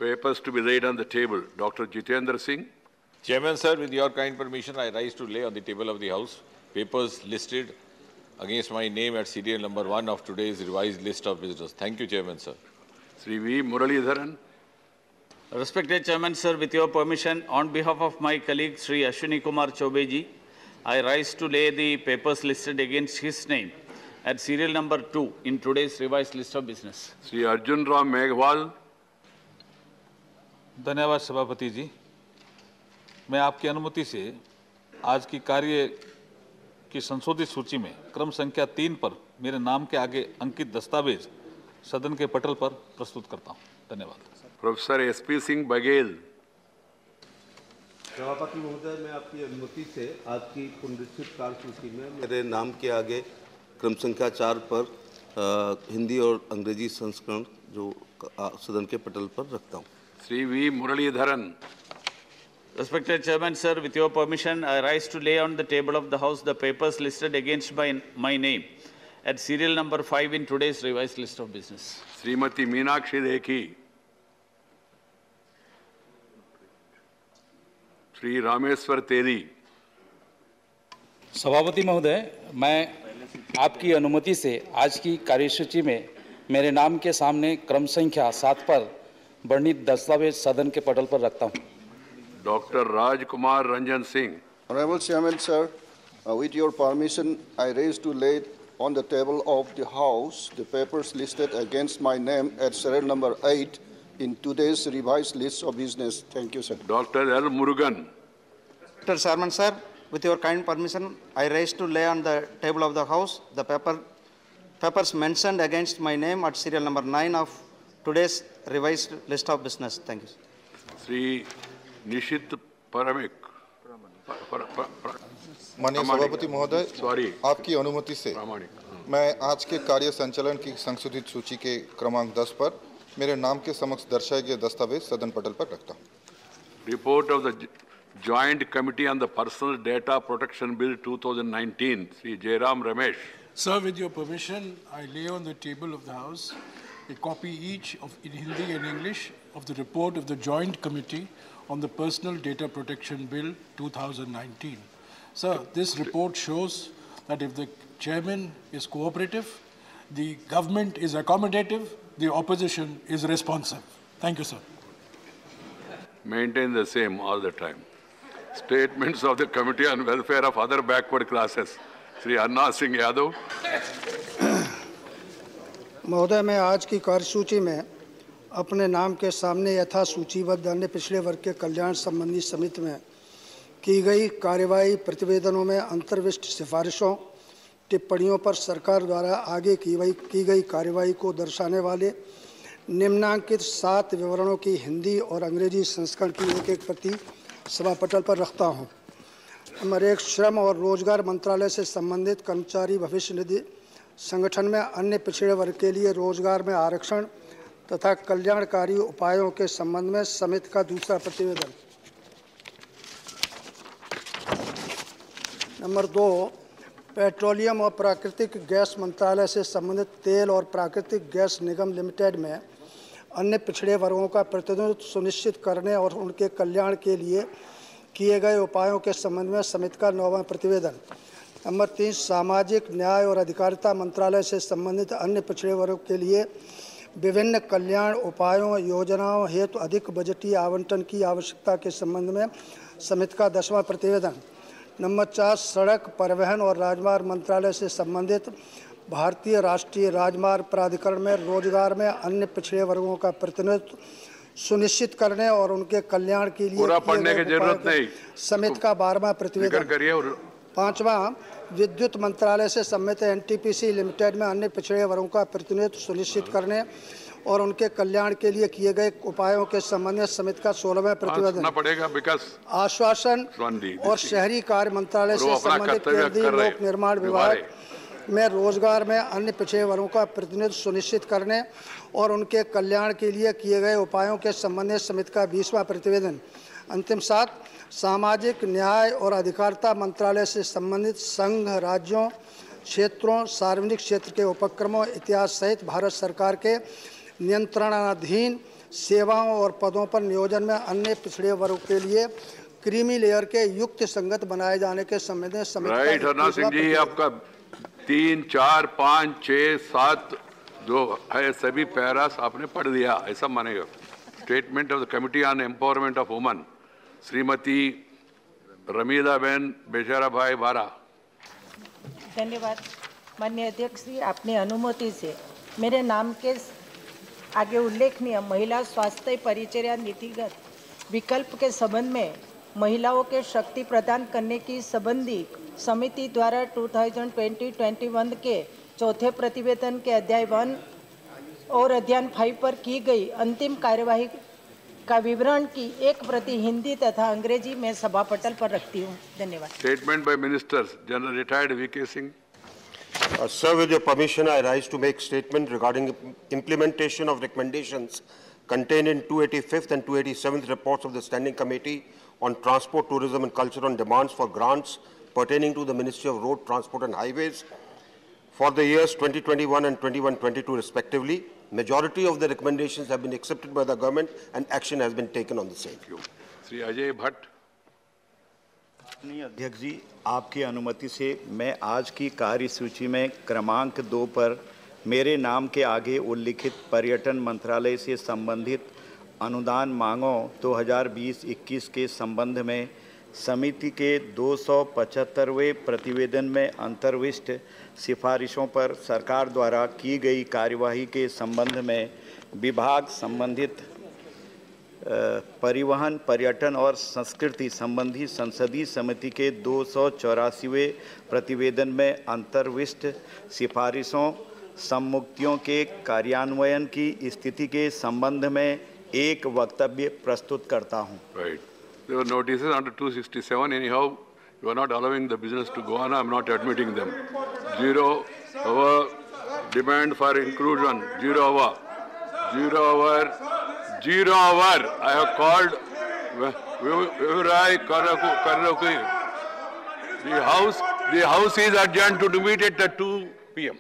Papers to be laid on the table. Dr. Jitendra Singh. Chairman, sir, with your kind permission, I rise to lay on the table of the House papers listed against my name at serial number 1 of today's revised list of business. Thank you, Chairman, sir. Sri V. Muralidharan. Respected Chairman, sir, with your permission, on behalf of my colleague Sri Ashwini Kumar Chaubeji, I rise to lay the papers listed against his name at serial number 2 in today's revised list of business. Sri Arjun Ram Meghwal. धन्यवाद सभापति जी। मैं आपकी अनुमति से आज की कार्य की संशोधित सूची में क्रम संख्या 3 पर मेरे नाम के आगे अंकित दस्तावेज सदन के पटल पर प्रस्तुत करता हूं। धन्यवाद। Professor SP Singh Baghel. सभापति महोदय, मैं आपकी अनुमति से आज की पुनरीक्षित कार्यसूची में मेरे नाम के आगे क्रम संख्या 4 पर हिंदी और अंग्रेजी संस्करण जो सदन के पटल पर रखता हूं। Sri V. Muralidharan. Respected Chairman, sir, with your permission, I rise to lay on the table of the House the papers listed against my name at serial number 5 in today's revised list of business. Srimati Meenakshi Lekhi. Sri Rameswar Teri. सभापति महोदय, मैं आपकी अनुमति से आज की कार्यसूची में मेरे नाम के सामने क्रम संख्या 7 पर वर्णित दस्तावेज सदन के पटल पर रखता हूं। Dr. Rajkumar Ranjan Singh. Honorable Chairman, sir, with your permission, I raise to lay on the table of the House the papers listed against my name at serial number 8 in today's revised list of business. Thank you, sir. Dr. L. Murugan. Mr. Chairman, sir, with your kind permission, I raise to lay on the table of the House the papers mentioned against my name at serial number 9 of today's revised list of business. Thank you. Sri Nishit Paramik. माननीय सभापति महोदय, आपकी अनुमति से मैं आज के कार्य संचालन की संशोधित सूची के क्रमांक 10 पर मेरे नाम के समक्ष दर्शाए गए दस्तावेज सदन पटल पर रखता हूं। Report of the Joint Committee on the Personal Data Protection Bill 2019. Sri Jairam Ramesh. Sir, with your permission, I lay on the table of the House a copy each of in Hindi and English of the report of the Joint Committee on the Personal Data Protection Bill 2019. Sir, this report shows that if the chairman is cooperative, the government is accommodative, the opposition is responsive. Thank you, sir. Maintain the same all the time. Statements of the Committee on Welfare of Other Backward Classes. Sri Anna Singh Yadav. महोदय, मैं आज की कार्यसूची में अपने नाम के सामने यथा सूचीबद्ध अन्य पिछड़े वर्ग के कल्याण संबंधी समिति में की गई कार्यवाही प्रतिवेदनों में अंतर्विष्ट सिफारिशों टिप्पणियों पर सरकार द्वारा आगे की गई कार्यवाही को दर्शाने वाले निम्नांकित 7 विवरणों की हिंदी और अंग्रेजी संस्करण की एक प्रति सभा पटल पर रखता हूँ। नंबर 1, श्रम और रोजगार मंत्रालय से संबंधित कर्मचारी भविष्य निधि संगठन में अन्य पिछड़े वर्ग के लिए रोजगार में आरक्षण तथा कल्याणकारी उपायों के संबंध में समिति का दूसरा प्रतिवेदन। नंबर 2, पेट्रोलियम और प्राकृतिक गैस मंत्रालय से संबंधित तेल और प्राकृतिक गैस निगम लिमिटेड में अन्य पिछड़े वर्गों का प्रतिनिधित्व सुनिश्चित करने और उनके कल्याण के लिए किए गए उपायों के संबंध में समिति का 9वां प्रतिवेदन। नंबर 3, सामाजिक न्याय और अधिकारिता मंत्रालय से संबंधित अन्य पिछड़े वर्ग के लिए विभिन्न कल्याण उपायों योजनाओं हेतु अधिक बजटीय आवंटन की आवश्यकता के संबंध में समिति का 10वां प्रतिवेदन। नंबर 4, सड़क परिवहन और राजमार्ग मंत्रालय से संबंधित भारतीय राष्ट्रीय राजमार्ग प्राधिकरण में रोजगार में अन्य पिछड़े वर्गों का प्रतिनिधित्व सुनिश्चित करने और उनके कल्याण के लिए पूरा पढ़ने की जरूरत नहीं, समिति का 12वां प्रतिवेदन। 5वां, विद्युत मंत्रालय से संबंधित NTPC लिमिटेड में अन्य पिछड़े वर्गों का प्रतिनिधित्व सुनिश्चित करने और उनके कल्याण के लिए किए गए उपायों के संबंध में समिति का 16वां प्रतिवेदन। आश्वासन और शहरी कार्य मंत्रालय से संबंधित केंद्रीय लोक निर्माण विभाग में रोजगार में अन्य पिछड़े वर्गों का प्रतिनिधित्व सुनिश्चित करने और उनके कल्याण के लिए किए गए उपायों के संबंध में समिति का 20वां प्रतिवेदन। अंतिम 7, सामाजिक न्याय और अधिकारिता मंत्रालय से संबंधित संघ राज्यों क्षेत्रों सार्वजनिक क्षेत्र के उपक्रमों इतिहास सहित भारत सरकार के नियंत्रणाधीन सेवाओं और पदों पर नियोजन में अन्य पिछड़े वर्गों के लिए क्रीमी लेयर के युक्त संगत बनाए जाने के संबंध में समिति का राइट हरना सिंह जी, आपका 3, 4, 5, 6, 7 जो है सभी पैरास आपने पढ़ दिया, ऐसा मानेगा। Statement of the committee on empowerment of woman, Shrimati Ramila Ben बेचारा भाई बारा। धन्यवाद माननीय अध्यक्ष जी, आपने अनुमति से मेरे नाम के आगे उल्लेखनीय महिला स्वास्थ्य परिचर्या नीतिगत विकल्प के संबंध में महिलाओं के शक्ति प्रदान करने की संबंधी समिति द्वारा 2020-21 के चौथे प्रतिवेदन के अध्याय 1 और अध्याय 5 पर की गई अंतिम कार्यवाही का विवरण की एक प्रति हिंदी तथा अंग्रेजी में सभा पटल पर रखती हूँ। धन्यवाद। Statement by ministers, general retired VK Singh. Sir, with your permission, I rise to make statement regarding implementation of recommendations contained in 285th and 287th reports of the Standing Committee on Transport, Tourism and Culture on demands for grants pertaining to the Ministry of Road, Transport and Highways for the years 2021 and 21-22 respectively. Majority of the recommendations have been accepted by the government and action has been taken on the same. Thank you. Sri Ajay Bhatt. अध्यक्ष जी, आपकी अनुमति से मैं आज की कार्यसूची में क्रमांक 2 पर मेरे नाम के आगे उल्लिखित पर्यटन मंत्रालय से संबंधित अनुदान मांगों 2020-21 के संबंध में समिति के 275वें प्रतिवेदन में अंतर्विष्ट सिफारिशों पर सरकार द्वारा की गई कार्यवाही के संबंध में विभाग संबंधित परिवहन, पर्यटन और संस्कृति संबंधी संसदीय समिति के 284वें प्रतिवेदन में अंतर्विष्ट सिफारिशों सम्मुक्तियों के कार्यान्वयन की स्थिति के संबंध में एक वक्तव्य प्रस्तुत करता हूं। Right. There were notices under 267. Anyhow, you are not allowing the business to go on. I am not admitting them. 0 hour demand for inclusion. 0 hour. 0 hour. 0 hour. I have called Virai Karakuki. The house is adjourned to meet at 2 p.m.